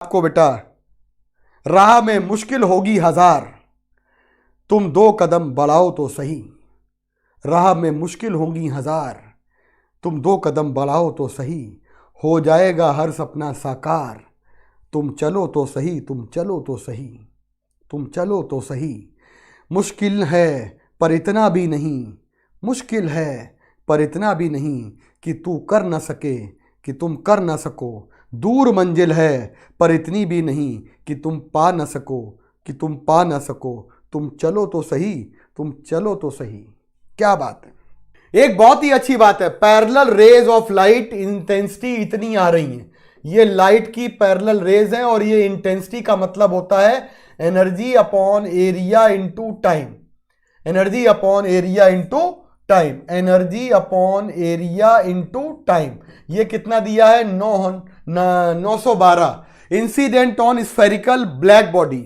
आपको बेटा, राह में मुश्किल होगी हजार, तुम 2 कदम बढ़ाओ तो सही। राह में मुश्किल होगी हजार, तुम 2 कदम बढ़ाओ तो सही। हो जाएगा हर सपना साकार, तुम चलो तो सही, तुम चलो तो सही, तुम चलो तो सही। मुश्किल है पर इतना भी नहीं, मुश्किल है पर इतना भी नहीं कि तू कर न सके, कि तुम कर न सको। दूर मंजिल है पर इतनी भी नहीं कि तुम पा न सको, कि तुम पा न सको। तुम चलो तो सही, तुम चलो तो सही। क्या बात है, एक बहुत ही अच्छी बात है। Parallel raise of light, intensity इतनी आ रही है, ये लाइट की पैरेलल रेज है और ये इंटेंसिटी का मतलब होता है energy upon area into time. Energy upon area into time, energy upon area into time. ये कितना दिया है? 912। Incident on spherical black body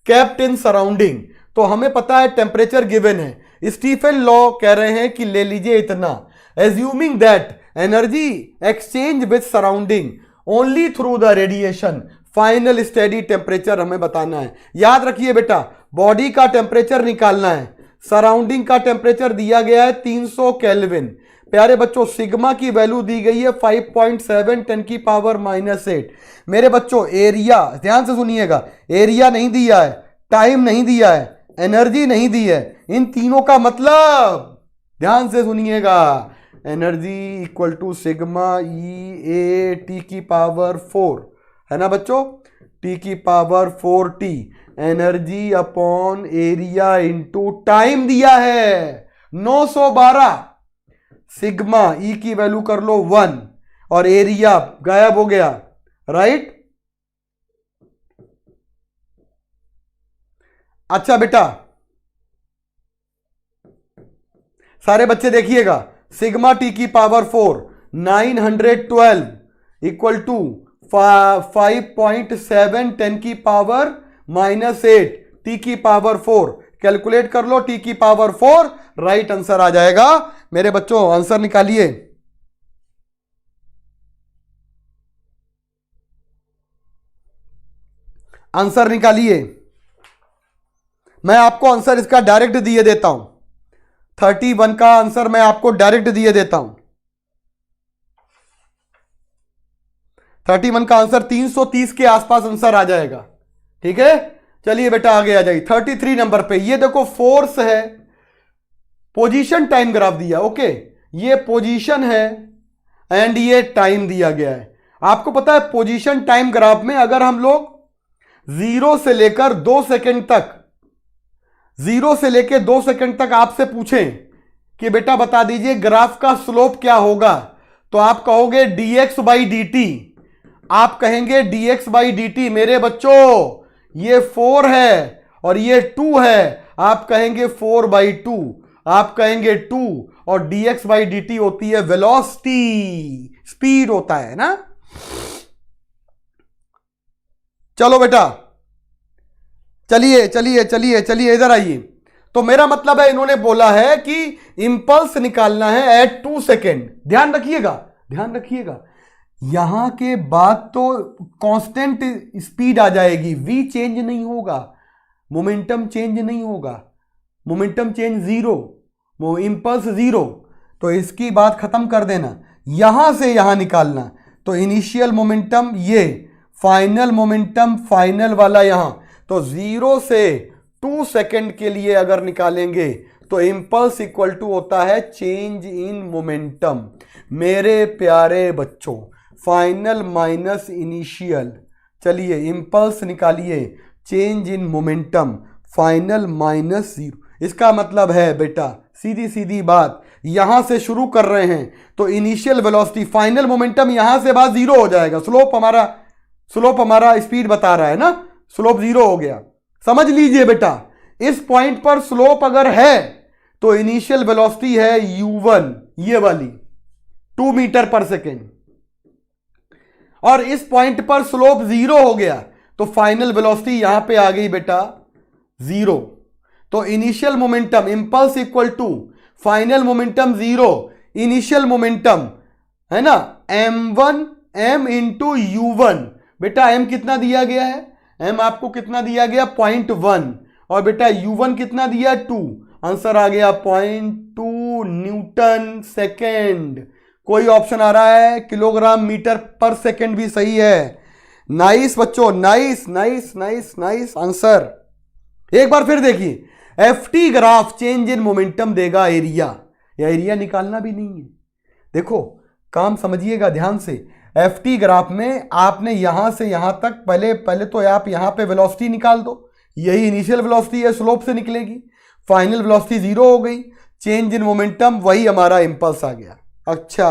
kept in surrounding. तो हमें पता है टेम्परेचर गिवन है। स्टीफन लॉ कह रहे हैं कि ले लीजिए इतना, assuming that energy exchange with surrounding only through the radiation, final steady temperature हमें बताना है। याद रखिए बेटा, बॉडी का टेम्परेचर निकालना है, सराउंडिंग का टेम्परेचर दिया गया है 300 केल्विन। प्यारे बच्चों, सिग्मा की वैल्यू दी गई है 5.7 10⁻⁻8। मेरे बच्चों एरिया ध्यान से सुनिएगा, एरिया नहीं दिया है, टाइम नहीं दिया है, एनर्जी नहीं दी है। इन तीनों का मतलब ध्यान से सुनिएगा, energy equal to sigma E A T की पावर 4 है ना बच्चों, टी की power 4t, energy upon area into time दिया है 912। सिग्मा ई की वैल्यू कर लो 1 और एरिया गायब हो गया, राइट। अच्छा बेटा, सारे बच्चे देखिएगा, सिग्मा टी की पावर 4 912 इक्वल टू 5.7 10⁻⁻8 टी की पावर 4। कैलकुलेट कर लो, टी की पावर 4 राइट आंसर आ जाएगा। मेरे बच्चों आंसर निकालिए, आंसर निकालिए। मैं आपको आंसर इसका डायरेक्ट दिए देता हूं, 31 का आंसर मैं आपको डायरेक्ट दिए देता हूं। 31 का आंसर 330 के आसपास आंसर आ जाएगा, ठीक है। चलिए बेटा आगे आ जाइए 33 नंबर पे। ये देखो फोर्स है, पोजीशन टाइम ग्राफ दिया, ओके। ये पोजीशन है एंड ये टाइम दिया गया है। आपको पता है पोजीशन टाइम ग्राफ में अगर हम लोग 0 से लेकर 2 सेकंड तक, 0 से लेकर 2 सेकंड तक आपसे पूछें कि बेटा बता दीजिए ग्राफ का स्लोप क्या होगा, तो आप कहोगे dx/dt, आप कहेंगे dx/dt। मेरे बच्चों ये 4 है और ये 2 है, आप कहेंगे 4/2, आप कहेंगे 2, और dx/dt होती है वेलोसिटी, स्पीड होता है ना। चलो बेटा, चलिए चलिए चलिए चलिए इधर आइए। तो मेरा मतलब है इन्होंने बोला है कि इंपल्स निकालना है एट 2 सेकेंड। ध्यान रखिएगा, ध्यान रखिएगा, यहां के बाद तो कांस्टेंट स्पीड आ जाएगी, v चेंज नहीं होगा, मोमेंटम चेंज नहीं होगा, मोमेंटम चेंज 0, इंपल्स 0। तो इसकी बात खत्म कर देना, यहां से यहां निकालना। तो इनिशियल मोमेंटम ये, फाइनल मोमेंटम फाइनल वाला यहां। तो 0 से 2 सेकेंड के लिए अगर निकालेंगे तो इंपल्स इक्वल टू होता है चेंज इन मोमेंटम। मेरे प्यारे बच्चों, फाइनल माइनस इनिशियल, चलिए इंपल्स निकालिए, change in momentum, final minus 0। इसका मतलब है बेटा सीधी सीधी बात, यहां से शुरू कर रहे हैं तो इनिशियल वेलोसिटी, फाइनल मोमेंटम यहां से बाद 0 हो जाएगा। स्लोप हमारा स्पीड बता रहा है ना, स्लोप 0 हो गया। समझ लीजिए बेटा, इस पॉइंट पर स्लोप अगर है तो इनिशियल वेलोसिटी है u1, ये वाली 2 मीटर पर सेकेंड, और इस पॉइंट पर स्लोप 0 हो गया तो फाइनल वेलोसिटी यहां पे आ गई बेटा 0। तो initial momentum impulse equal to final momentum 0, initial momentum है ना m1 m इंटू u1 बेटा एम कितना दिया गया है, एम आपको कितना दिया गया 0.1, और बेटा U1 कितना दिया 2, आंसर आ गया 0.2 न्यूटन सेकेंड। कोई ऑप्शन आ रहा है किलोग्राम मीटर पर सेकेंड भी सही है। नाइस बच्चों, nice nice nice nice answer. एक बार फिर देखिए, FT graph change in momentum देगा एरिया, या एरिया निकालना भी नहीं है। देखो काम समझिएगा ध्यान से, एफटी ग्राफ में आपने यहां से यहां तक पहले तो आप यहां पे वेलोसिटी निकाल दो, यही इनिशियल वेलोसिटी है, स्लोप से निकलेगी, फाइनल वेलोसिटी 0 हो गई, चेंज इन मोमेंटम वही हमारा इंपल्स आ गया। अच्छा